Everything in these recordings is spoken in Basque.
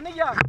anilak!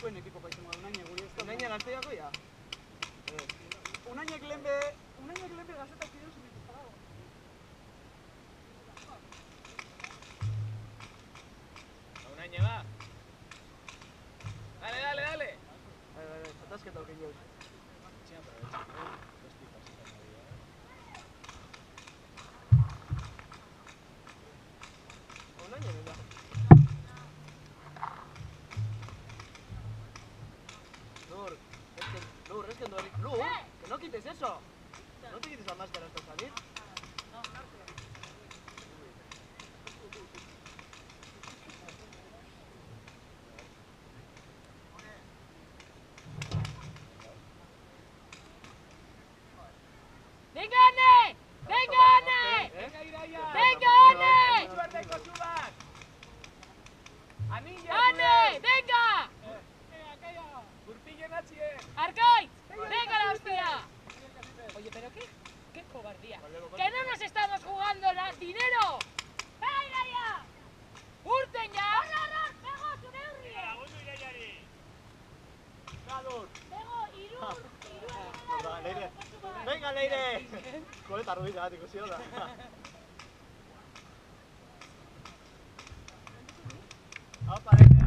Zuen ekipoko izango da, Unainek guri ez da. Unainek Gazteiako ya? Unainek lehenbe gazetak bideo zubitu pagago. Unainek ba! Dale! Bai, atazketa horrekin jauz. Unainek da. Lur, es que no... ¡Lur! ¡Que no quites eso! ¿No te quites la máscara hasta salir? No, ¡Venga, Ane! ¡Venga, Ane! Venga, Iraia! ¡Venga, Ane! Zuerdeko zubak! Anilla! ¡Ane! ¡Venga! Gurpillen atxien! ¡Arkaitz! ¡Venga la hostia! Oye, pero qué cobardía. ¡Que no nos estamos jugando dinero! ¡Venga, Iraia! ¡Urten ya! ¡Horror! ¡Bego, zure hurri! Lagundu Iraiari! Gadur! Bego, irur! Leire! Venga, Leire! Koleta rubita bat ikusi da. Apa, Leire!